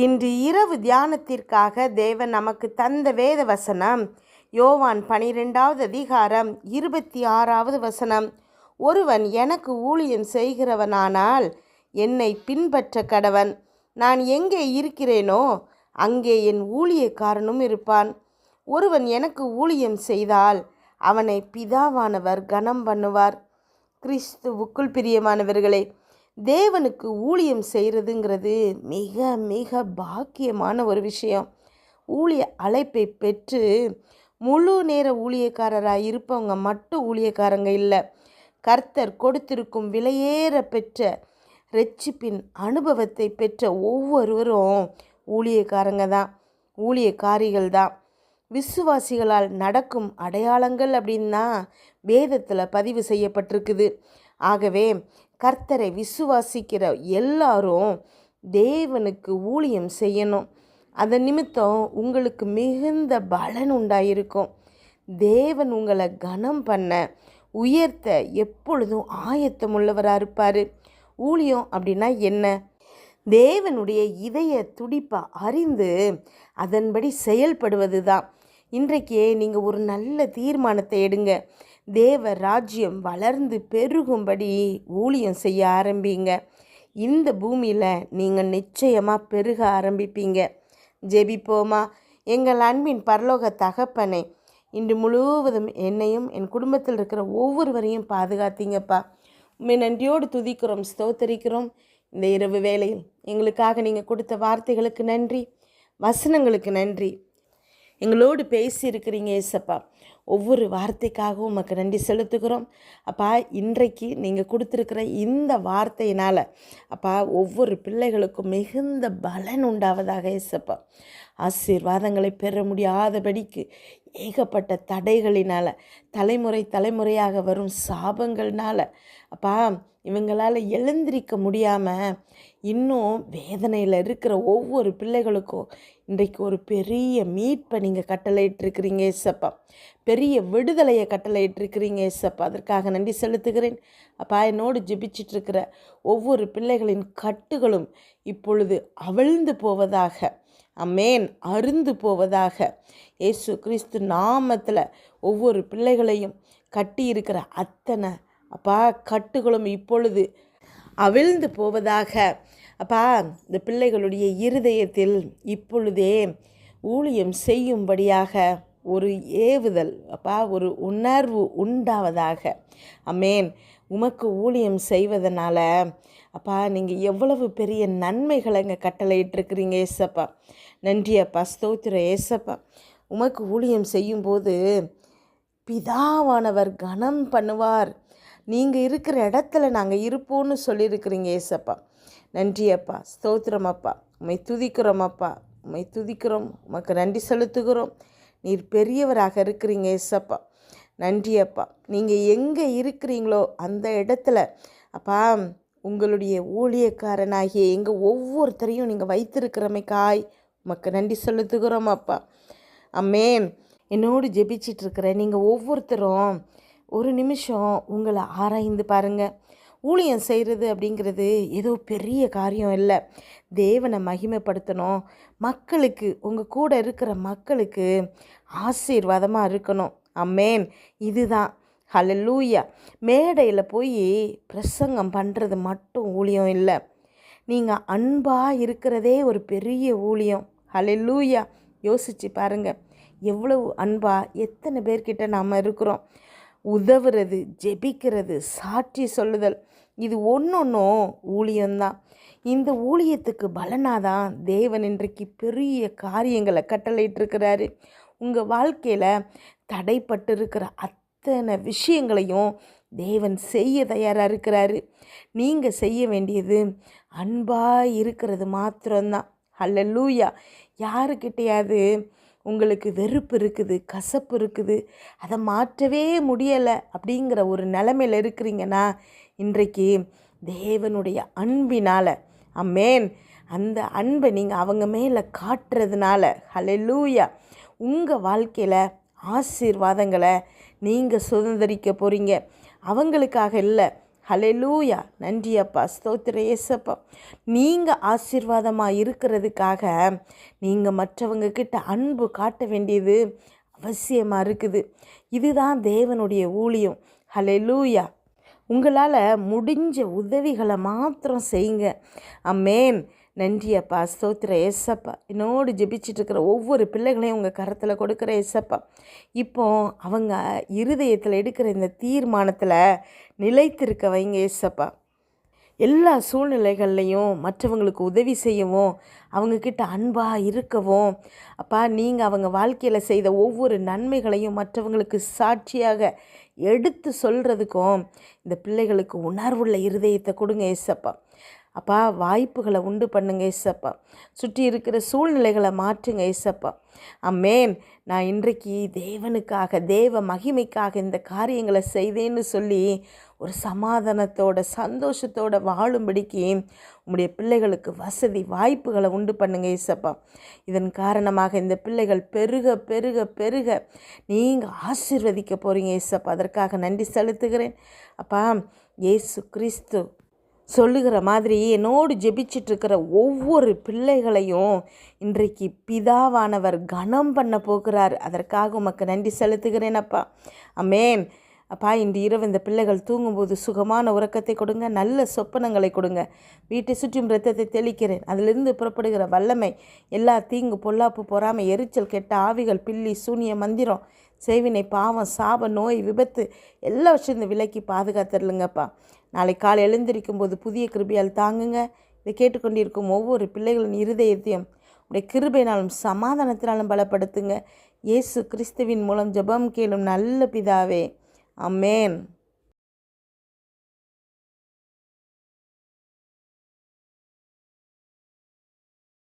இன்று இரவு தியானத்திற்காக தேவன் நமக்கு தந்த வேத வசனம் யோவான் 12வது அதிகாரம் 26வது வசனம். ஒருவன் எனக்கு ஊழியம் செய்கிறவனானால் என்னை பின்பற்ற கடவன். நான் எங்கே இருக்கிறேனோ அங்கே என் ஊழியக்காரனும் இருப்பான். ஒருவன் எனக்கு ஊழியம் செய்தால் அவனை பிதாவானவர் கனம் பண்ணுவார். கிறிஸ்துவுக்குள் பிரியமானவர்களே, தேவனுக்கு ஊழியம் செய்கிறதுங்கிறது மிக மிக பாக்கியமான ஒரு விஷயம். ஊழிய அழைப்பை பெற்று முழு நேர ஊழியக்காரராக இருப்பவங்க மட்டும் ஊழியக்காரங்க இல்லை. கர்த்தர் கொடுத்திருக்கும் விலையேற பெற்ற இரட்சிப்பின் அனுபவத்தை பெற்ற ஒவ்வொருவரும் ஊழியக்காரங்க தான், ஊழியக்காரிகள் தான். விசுவாசிகளால் நடக்கும் அடையாளங்கள் அப்படின்னா வேதத்தில் பதிவு செய்யப்பட்டிருக்குது. ஆகவே கர்த்தரை விசுவாசிக்கிற எல்லாரும் தேவனுக்கு ஊழியம் செய்யணும். அதன் நிமித்தம் உங்களுக்கு மிகுந்த பலன் உண்டாயிருக்கும். தேவன் உங்களை கனம் பண்ண உயர்த்த எப்பொழுதும் ஆயத்தமுள்ளவராக இருப்பார். ஊழியம் அப்படின்னா என்ன? தேவனுடைய இதய துடிப்பை அறிந்து அதன்படி செயல்படுவது தான். இன்றைக்கே நீங்கள் ஒரு நல்ல தீர்மானத்தை எடுங்க. தேவ ராஜ்யம் வளர்ந்து பெருகும்படி ஊழியம் செய்ய ஆரம்பிங்க. இந்த பூமியில் நீங்கள் நிச்சயமாக பெருக ஆரம்பிப்பீங்க. ஜெபிப்போமா? எங்கள் அன்பின் பரலோக தகப்பனே, இன்று முழுவதும் என்னையும் என் குடும்பத்தில் இருக்கிற ஒவ்வொருவரையும் பாதுகாத்தீங்கப்பா. உண்மை நன்றியோடு துதிக்கிறோம், ஸ்தோத்தரிக்கிறோம். இந்த இரவு வேளையில் எங்களுக்காக நீங்கள் கொடுத்த வார்த்தைகளுக்கு நன்றி, வசனங்களுக்கு நன்றி. எங்களோடு பேசியிருக்கிறீங்க ஏசப்பா. ஒவ்வொரு வார்த்தைக்காகவும் உமக்கு நன்றி செலுத்துகிறோம் அப்பா. இன்றைக்கு நீங்கள் கொடுத்துருக்கிற இந்த வார்த்தையினால் அப்பா ஒவ்வொரு பிள்ளைகளுக்கும் மிகுந்த பலன் உண்டாவதாக ஏசப்பா. ஆசீர்வாதங்களை பெற முடியாதபடிக்கு ஏகப்பட்ட தடைகளினால், தலைமுறையாக வரும் சாபங்கள்னால அப்பா இவங்களால் எழுந்திருக்க முடியாமல் இன்னும் வேதனையில் இருக்கிற ஒவ்வொரு பிள்ளைகளுக்கும் இன்றைக்கு ஒரு பெரிய மீட்பை நீங்கள் கட்டளையிட்டிருக்கிறீங்க ஏசப்பா. பெரிய விடுதலையை கட்டளையிட்டிருக்கிறீங்க ஏசப்பா. அதற்காக நன்றி செலுத்துகிறேன் அப்பா. என்னோடு ஜெபிச்சிட்ருக்கிற ஒவ்வொரு பிள்ளைகளின் கட்டுகளும் இப்பொழுது அவிழ்ந்து போவதாக, அமேன், அருந்து போவதாக. இயேசு கிறிஸ்து நாமத்தில் ஒவ்வொரு பிள்ளைகளையும் கட்டி இருக்கிற அத்தனை அப்பா கட்டுகளும் இப்பொழுது அவிழ்ந்து போவதாக. அப்பா இந்த பிள்ளைகளுடைய இருதயத்தில் இப்பொழுதே ஊழியம் செய்யும்படியாக ஒரு ஏவுதல் அப்பா, ஒரு உணர்வு உண்டாவதாக. அமேன். உமக்கு ஊழியம் செய்வதனால அப்பா நீங்கள் எவ்வளவு பெரிய நன்மைகளை இங்கே கட்டளையிட்டிருக்கிறீங்க ஏசப்பா. நன்றி அப்பா, ஸ்தோத்திரம் ஏசப்பா. உமக்கு ஊழியம் செய்யும்போது பிதாவானவர் கனம் பண்ணுவார். நீங்கள் இருக்கிற இடத்துல நாங்கள் இருப்போம்னு சொல்லியிருக்கிறீங்க ஏசப்பா. நன்றி அப்பா, ஸ்தோத்திரம் அப்பா. உம்மை துதிக்கிறோம் அப்பா, உம்மை துதிக்கிறோம், உமக்கு நன்றி செலுத்துகிறோம். நீர் பெரியவராக இருக்கிறீங்க ஏசப்பா. நன்றி அப்பா. நீங்கள் எங்கே இருக்கிறீங்களோ அந்த இடத்துல அப்பா உங்களுடைய ஊழியக்காரனாகிய எங்கள் ஒவ்வொருத்தரையும் நீங்கள் வைத்திருக்கிறமைக்காய் உமக்கு நன்றி செலுத்துகிறோம் அப்பா. அமேன். என்னோடு ஜெபிச்சிட்ருக்கிற நீங்கள் ஒவ்வொருத்தரும் ஒரு நிமிஷம் உங்களை ஆராய்ந்து பாருங்கள். ஊழியம் செய்கிறது அப்படிங்கிறது ஏதோ பெரிய காரியம் இல்லை. தேவனை மகிமைப்படுத்தணும், மக்களுக்கு, உங்கள் கூட இருக்கிற மக்களுக்கு ஆசீர்வாதமாக இருக்கணும். அமேன். இதுதான். ஹல்லேலூயா. மேடையில் போய் பிரசங்கம் பண்ணுறது மட்டும் ஊழியம் இல்லை. நீங்கள் அன்பாக இருக்கிறதே ஒரு பெரிய ஊழியம். ஹல்லேலூயா. யோசித்து பாருங்கள், எவ்வளவு அன்பாக எத்தனை பேர்கிட்ட நாம் இருக்கிறோம். உதவுறது, ஜெபிக்கிறது, சாட்சி சொல்லுதல், இது ஒன்றொன்றும் ஊழியம்தான். இந்த ஊழியத்துக்கு பலனாதான் தேவன் இன்றைக்கு பெரிய காரியங்களை கட்டளையிட்டிருக்கிறாரு. உங்கள் வாழ்க்கையில் தடைப்பட்டு இருக்கிற அத்தனை விஷயங்களையும் தேவன் செய்ய தயாராக இருக்கிறாரு. நீங்கள் செய்ய வேண்டியது அன்பாக இருக்கிறது மாத்திரம்தான். ஹல்லேலூயா. யாருக்கிட்டையாவது உங்களுக்கு வெறுப்பு இருக்குது, கசப்பு இருக்குது, அதை மாற்றவே முடியலை அப்படிங்கிற ஒரு நிலைமையில் இருக்கிறீங்கன்னா இன்றைக்கு தேவனுடைய அன்பினால், அமேன், அந்த அன்பை நீங்கள் அவங்க மேலே காட்டுறதுனால ஹல்லேலூயா உங்கள் வாழ்க்கையில் ஆசீர்வாதங்களை நீங்கள் சுதந்திரிக்க போகிறீங்க. அவங்களுக்காக இல்லை, ஹல்லேலூயா. நன்றி அப்பா, ஸ்தோத்திர இயேசப்பா. நீங்கள் ஆசீர்வாதமாக இருக்கிறதுக்காக நீங்கள் மற்றவங்க கிட்ட அன்பு காட்ட வேண்டியது அவசியமாக இருக்குது. இதுதான் தேவனுடைய ஊழியம். ஹல்லேலூயா. உங்களால் முடிஞ்ச உதவிகளை மாத்திரம் செய்யுங்க. ஆமென். நன்றி அப்பா, ஸ்தோத்திர ஏசப்பா. என்னோடு ஜெபிச்சுட்டு இருக்கிற ஒவ்வொரு பிள்ளைகளையும் உங்கள் கரத்தில் கொடுக்குற ஏசப்பா. இப்போ அவங்க இருதயத்தில் எடுக்கிற இந்த தீர்மானத்தில் நிலைத்திருக்க வைங்க ஏசப்பா. எல்லா சூழ்நிலைகள்லையும் மற்றவங்களுக்கு உதவி செய்யவும், அவங்கக்கிட்ட அன்பாக இருக்கவும் அப்பா, நீங்கள் அவங்க வாழ்க்கையில் செய்த ஒவ்வொரு நன்மைகளையும் மற்றவங்களுக்கு சாட்சியாக எடுத்து சொல்கிறதுக்கும் இந்த பிள்ளைகளுக்கு உணர்வுள்ள இருதயத்தை கொடுங்க ஏசப்பா. அப்பா, வாய்ப்புகளை உண்டு பண்ணுங்க ஏசப்பா. சுற்றி இருக்கிற சூழ்நிலைகளை மாற்றுங்க ஏசப்பா. ஆமென். நான் இன்றைக்கு தேவனுக்காக, தேவ மகிமைக்காக இந்த காரியங்களை செய்தேன்னு சொல்லி ஒரு சமாதானத்தோட சந்தோஷத்தோட வாழும்படிக்கு உம்முடைய பிள்ளைகளுக்கு வசதி வாய்ப்புகளை உண்டு பண்ணுங்க ஏசப்பா. இதன் காரணமாக இந்த பிள்ளைகள் பெருக பெருக பெருக நீங்கள் ஆசீர்வதிக்க போகிறீங்க ஏசப்பா. அதற்காக நன்றி செலுத்துகிறேன் அப்பா. இயேசு கிறிஸ்து சொல்லுகிற மாதிரி என்னோடு ஜெபிச்சிட்ருக்கிற ஒவ்வொரு பிள்ளைகளையும் இன்றைக்கு பிதாவானவர் கனம் பண்ண போகிறார். அதற்காக உமக்கு நன்றி செலுத்துகிறேன் அப்பா. ஆமென். அப்பா, இன்று இரவு இந்த பிள்ளைகள் தூங்கும்போது சுகமான உறக்கத்தை கொடுங்க, நல்ல சொப்பனங்களை கொடுங்க. வீட்டை சுற்றும் இரத்தத்தை தெளிக்கிறேன். அதிலிருந்து புறப்படுகிற வல்லமை, எல்லா தீங்கு பொல்லாப்பு பொறாமை எரிச்சல் கெட்ட ஆவிகள் பில்லி சூனிய மந்திரம் செய்வினை பாவம் சாப நோய் விபத்து எல்லாவற்றையும் இந்த விலைக்கு பாதுகாத்துடலுங்கப்பா. நாளை காலை எழுந்திருக்கும் போது புதிய கிருபையால் தாங்குங்க. இதை கேட்டுக்கொண்டிருக்கும் ஒவ்வொரு பிள்ளைகளின் இருதயத்தையும் உடைய கிருபையினாலும் சமாதானத்தினாலும் பலப்படுத்துங்க. இயேசு கிறிஸ்துவின் மூலம் ஜெபம் கேளும் நல்ல பிதாவே. ஆமென்.